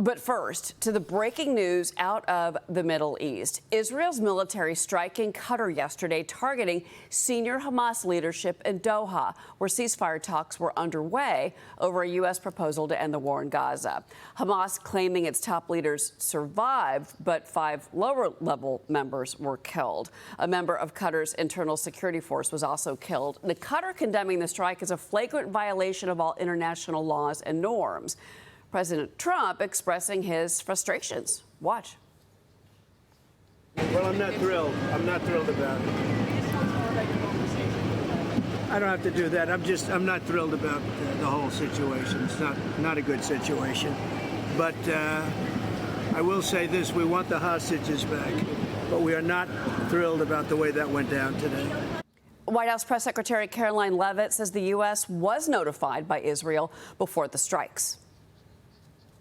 But first, to the breaking news out of the Middle East. Israel's military striking Qatar yesterday, targeting senior Hamas leadership in Doha, where ceasefire talks were underway over a U.S. proposal to end the war in Gaza. Hamas claiming its top leaders survived, but 5 lower-level members were killed. A member of Qatar's internal security force was also killed. The Qatar condemning the strike as a flagrant violation of all international laws and norms. President Trump expressing his frustrations. Watch. Well, I'm not thrilled. I'm not thrilled about it. I don't have to do that. I'm not thrilled about the whole situation. It's not a good situation. But I will say this, we want the hostages back, but we are not thrilled about the way that went down today. White House Press Secretary Caroline Leavitt says the U.S. was notified by Israel before the strikes.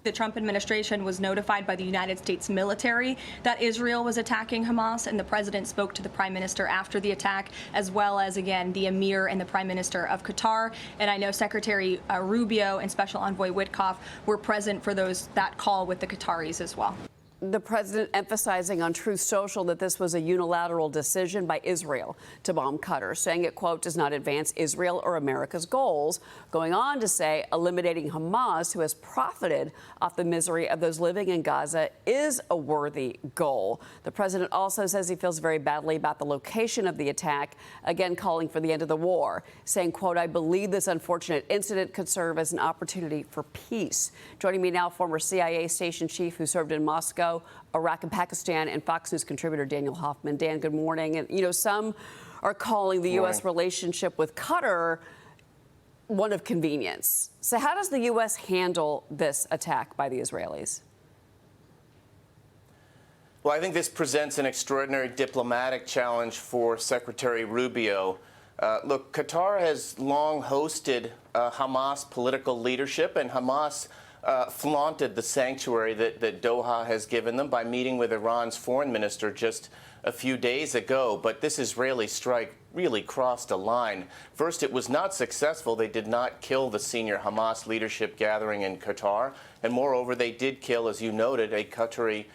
The Trump administration was notified by the United States military that Israel was attacking Hamas, and the president spoke to the prime minister after the attack, as well as, again, the emir and the prime minister of Qatar. And I know Secretary Rubio and Special Envoy Witkoff were present for that call with the Qataris as well. The president emphasizing on Truth Social that this was a unilateral decision by Israel to bomb Qatar, saying it, quote, does not advance Israel or America's goals, going on to say eliminating Hamas, who has profited off the misery of those living in Gaza, is a worthy goal. The president also says he feels very badly about the location of the attack, again calling for the end of the war, saying, quote, I believe this unfortunate incident could serve as an opportunity for peace. Joining me now, former CIA station chief who served in Moscow, Iraq and Pakistan, and Fox News contributor Daniel Hoffman. Dan, good morning. And, you know, some are calling the U.S. relationship with Qatar one of convenience. So how does the U.S. handle this attack by the Israelis? Well, I think this presents an extraordinary diplomatic challenge for Secretary Rubio. Look, Qatar has long hosted Hamas political leadership, and Hamas flaunted the sanctuary that Doha has given them by meeting with Iran's foreign minister just a few days ago. But this Israeli strike really crossed a line. First, it was not successful. They did not kill the senior Hamas leadership gathering in Qatar. And moreover, they did kill, as you noted, a Qatari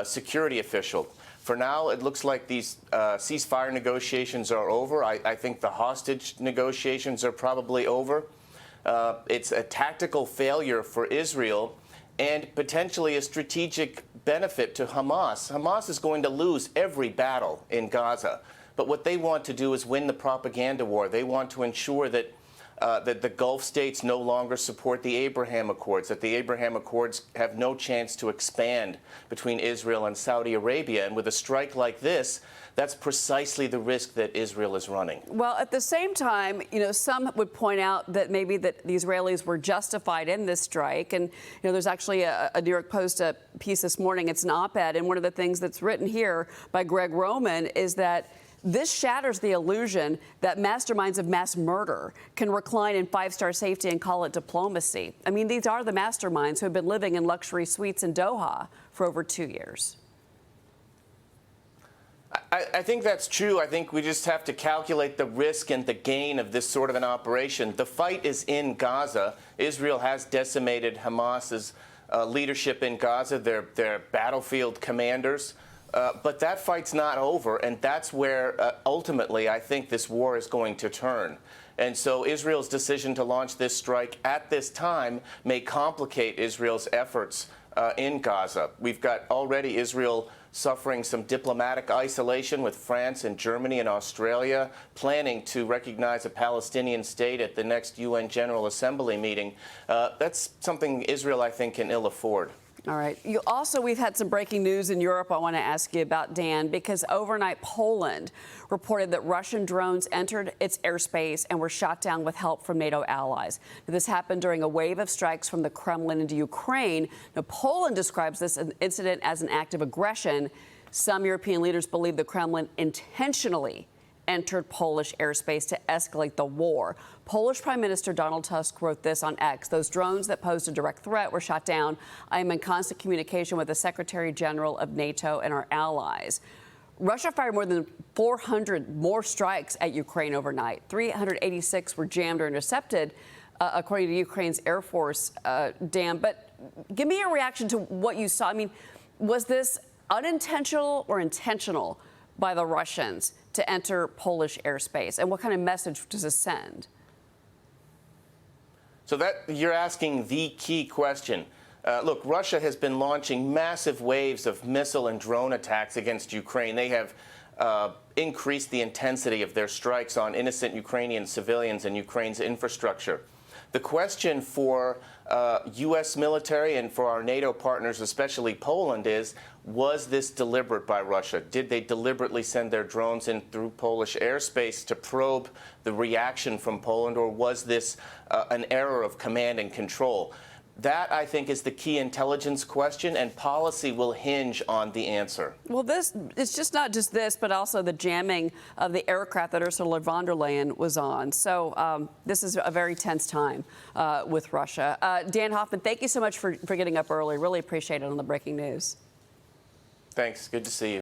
security official. For now, it looks like these ceasefire negotiations are over. I think the hostage negotiations are probably over. It's a tactical failure for Israel and potentially a strategic benefit to Hamas. Hamas is going to lose every battle in Gaza. But what they want to do is win the propaganda war. They want to ensure that that the Gulf states no longer support the Abraham Accords, that the Abraham Accords have no chance to expand between Israel and Saudi Arabia. And with a strike like this, that's precisely the risk that Israel is running. Well, at the same time, you know, some would point out that maybe that the Israelis were justified in this strike. And, you know, there's actually a New York Post piece this morning. It's an op-ed. And one of the things that's written here by Greg Roman is that this shatters the illusion that masterminds of mass murder can recline in five-star safety and call it diplomacy. I mean, these are the masterminds who have been living in luxury suites in Doha for over 2 years. I think that's true. I think we just have to calculate the risk and the gain of this sort of an operation. The fight is in Gaza. Israel has decimated Hamas's leadership in Gaza, their battlefield commanders. But that fight's not over, and that's where ultimately I think this war is going to turn. And so Israel's decision to launch this strike at this time may complicate Israel's efforts in Gaza. We've got already Israel suffering some diplomatic isolation with France and Germany and Australia, planning to recognize a Palestinian state at the next UN General Assembly meeting. That's something Israel, I think, can ill afford. All right. We've had some breaking news in Europe I want to ask you about, Dan, because overnight Poland reported that Russian drones entered its airspace and were shot down with help from NATO allies. Now, this happened during a wave of strikes from the Kremlin into Ukraine. Now, Poland describes this incident as an act of aggression. Some European leaders believe the Kremlin intentionally entered Polish airspace to escalate the war. Polish Prime Minister Donald Tusk wrote this on X. Those drones that posed a direct threat were shot down. I am in constant communication with the Secretary General of NATO and our allies. Russia fired more than 400 more strikes at Ukraine overnight. 386 were jammed or intercepted, according to Ukraine's Air Force, Dan. But give me your reaction to what you saw. I mean, was this unintentional or intentional by the Russians to enter Polish airspace? And what kind of message does this send? So that you're asking the key question. Look, Russia has been launching massive waves of missile and drone attacks against Ukraine. They have increased the intensity of their strikes on innocent Ukrainian civilians and Ukraine's infrastructure. The question for U.S. military and for our NATO partners, especially Poland, is, was this deliberate by Russia? Did they deliberately send their drones in through Polish airspace to probe the reaction from Poland, or was this an error of command and control? That, I think, is the key intelligence question, and policy will hinge on the answer. Well, it's just not just this, but also the jamming of the aircraft that Ursula von der Leyen was on. So this is a very tense time with Russia. Dan Hoffman, thank you so much for getting up early. Really appreciate it on the breaking news. Thanks. Good to see you.